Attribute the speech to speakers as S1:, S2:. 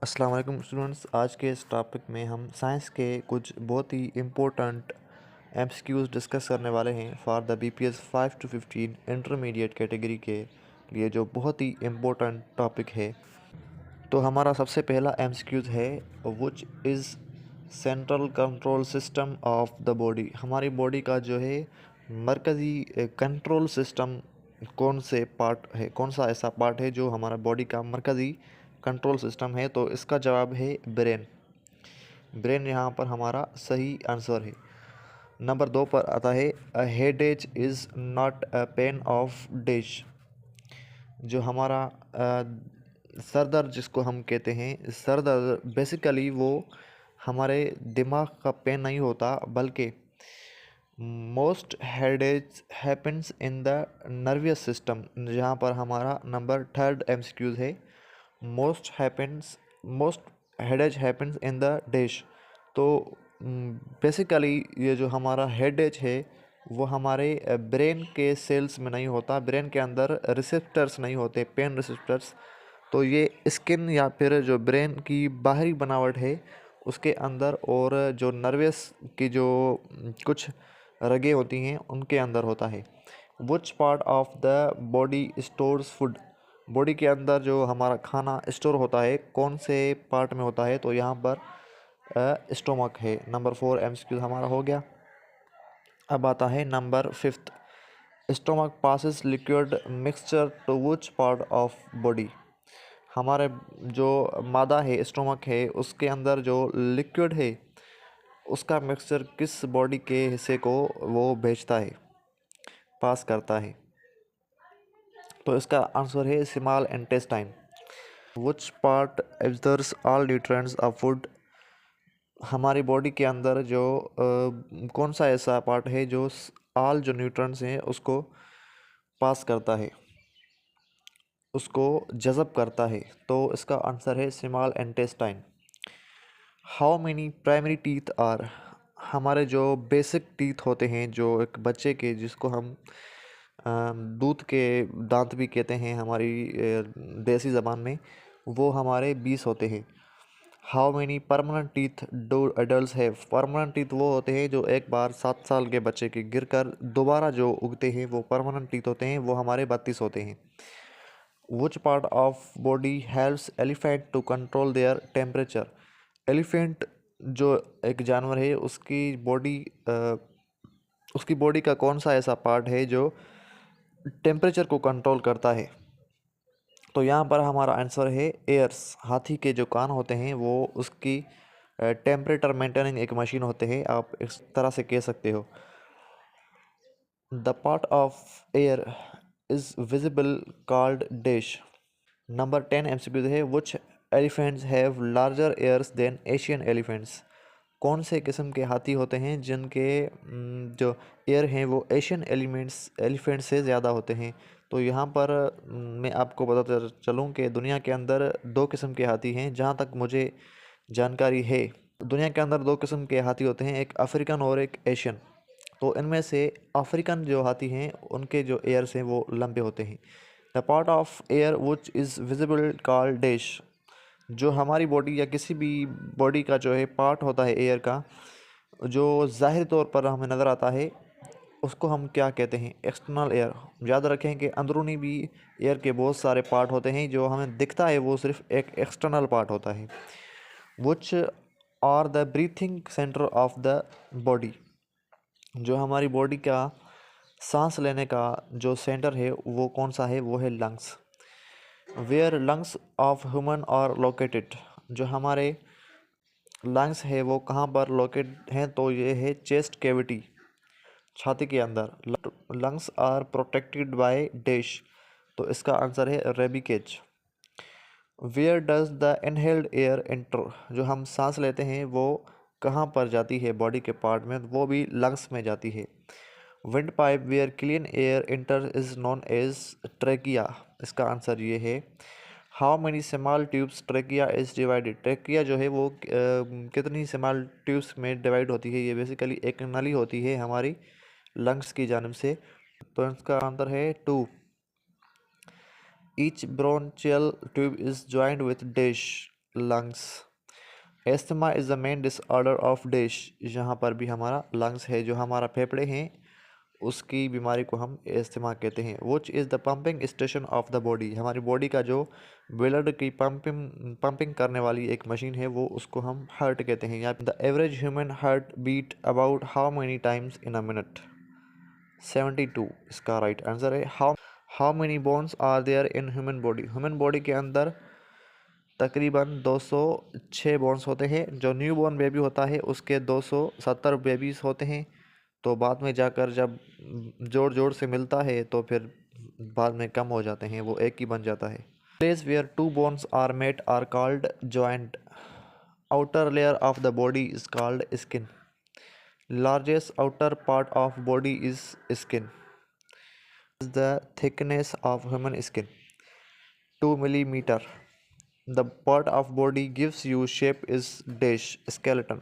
S1: अस्सलाम वालेकुम स्टूडेंट्स। आज के इस टॉपिक में हम साइंस के कुछ बहुत ही इम्पोर्टेंट एमसीक्यूज़ डिस्कस करने वाले हैं for the BPS 5 to 15 intermediate category के लिए, जो बहुत ही इम्पोर्टेंट टॉपिक है। तो हमारा सबसे पहला एमसीक्यूज़ है which is central control system of the body. हमारी बॉडी का जो है मरकज़ी कंट्रोल सिस्टम कौन से पार्ट है, कौन सा ऐसा पार्ट है जो हमारा बॉडी का मरकज़ी कंट्रोल सिस्टम है। तो इसका जवाब है ब्रेन। ब्रेन यहाँ पर हमारा सही आंसर है। नंबर 2 पर आता है a headaches is not a pain of days. जो हमारा सर दर्द जिसको हम कहते हैं, सर दर्द बेसिकली वो हमारे दिमाग का पेन नहीं होता, बल्कि most headaches happens in the nervous system. जहाँ पर हमारा नंबर 3rd एमसीक्यूज़ है most headaches happens in the dash. तो बेसिकली ये जो हमारा हेडेज है वो हमारे ब्रेन के सेल्स में नहीं होता, ब्रेन के अंदर रिसेप्टर्स नहीं होते, पेन रिसेप्टर्स। तो ये स्किन या फिर जो ब्रेन की बाहरी बनावट है उसके अंदर, और जो नर्वस की जो कुछ रगें होती हैं उनके अंदर होता है। विच part of the body stores food. Body के अंदर जो हमारा खाना स्टोर होता है कौन से पार्ट में होता है, तो यहाँ पर स्टोमक है। नंबर 4 एमसीक्यू हमारा हो गया। अब आता है number 5th। Stomach passes liquid mixture to which part of body. हमारे जो मादा है, स्टोमक है, उसके अंदर जो लिक्विड है उसका मिक्सचर किस बॉडी के हिस्से को वो भेजता है, पास करता है। तो इसका आंसर है small intestine. Which part absorbs all nutrients of food. हमारी बॉडी के अंदर जो कौन सा ऐसा पार्ट है जो ऑल जो न्यूट्रिएंट्स हैं उसको पास करता है, उसको जज़ब करता है। तो इसका आंसर है small intestine. How many primary teeth are. हमारे जो बेसिक टीथ होते हैं जो एक बच्चे के, जिसको हम दूध के दांत भी कहते हैं हमारी देसी ज़बान में, वो हमारे 20 होते हैं। How many permanent teeth do adult have. Permanent teeth वो होते हैं जो एक बार 7 साल के बच्चे के गिरकर दोबारा जो उगते हैं, वो परमानेंट टीथ होते हैं, वो हमारे 32 होते हैं। Which part of body helps elephant to control their temperature. Elephant जो एक जानवर है उसकी बॉडी का कौन सा ऐसा पार्ट है जो टेम्परेचर को कंट्रोल करता है। तो यहाँ पर हमारा आंसर है एयर्स। हाथी के जो कान होते हैं वो उसकी टेम्परेचर मेंटेनिंग एक मशीन होते हैं, आप इस तरह से कह सकते हो। The part of ear is visible called dash. Number 10 MCQ है which elephants have larger ears than Asian elephants. कौन से किस्म के हाथी होते हैं जिनके जो एयर हैं वो एशियन एलिफेंट से ज़्यादा होते हैं। तो यहाँ पर मैं आपको बताता चलूँ कि दुनिया के अंदर 2 किस्म के हाथी हैं, जहाँ तक मुझे जानकारी है। दुनिया के अंदर 2 किस्म के हाथी होते हैं, एक अफ्रीकन और एक एशियन। तो इनमें से अफ्रीकन जो हाथी हैं उनके जो एयर्स हैं वो लंबे होते हैं। The part of air which is visible called dash. जो हमारी बॉडी या किसी भी बॉडी का जो है पार्ट होता है एयर का, जो ज़ाहिर तौर पर हमें नज़र आता है, उसको हम क्या कहते हैं, एक्सटर्नल एयर। याद रखें कि अंदरूनी भी एयर के बहुत सारे पार्ट होते हैं, जो हमें दिखता है वो सिर्फ एक एक्सटर्नल पार्ट होता है। Which are the breathing centre of the body. जो हमारी बॉडी का सांस लेने का जो सेंटर है वो कौन सा है, वो है lungs. Where lungs of human are located. जो हमारे लंग्स है वो कहाँ पर लोकेट हैं, तो ये है चेस्ट कैविटी, छाती के अंदर। Lungs are protected by dash. तो इसका आंसर है ribcage. Where does the inhaled air enter. जो हम सांस लेते हैं वो कहाँ पर जाती है बॉडी के पार्ट में, वो भी लंग्स में जाती है। Windpipe where clean air enter is known as trachea. इसका आंसर ये है। How many small tubes trachea is divided. Trachea जो है वो कितनी स्मॉल ट्यूब्स में डिवाइड होती है। ये बेसिकली एक नली होती है हमारी लंग्स की जानिब से। तो इसका आंसर है 2। Each bronchial tube is joint with dash. lungs. Asthma is the main disorder of dash, यहाँ पर भी हमारा लंग्स है, जो हमारा फेफड़े हैं उसकी बीमारी को हम एस्थमा कहते हैं. Which is the pumping station of the body, हमारी बॉडी का जो ब्लड की पंपिंग करने वाली एक मशीन है वो उसको हम हार्ट कहते हैं. या the average human heart beat about how many times in a minute. 72 इसका राइट आंसर है. How many bones are there in human body, human body के अंदर तकरीबन 206 बोन्स होते हैं. जो न्यू बॉर्न बेबी होता है उसके 270 बेबीज़ होते हैं. तो बाद में जाकर जब जोड़ जोड़ से मिलता है तो फिर बाद में कम हो जाते हैं, वो एक ही बन जाता है. Place where two bones are met are called joint. Outer layer of the body is called skin. Largest outer part of body is skin. Is the thickness of human skin 2 millimeter. The part of body gives you shape is dash skeleton.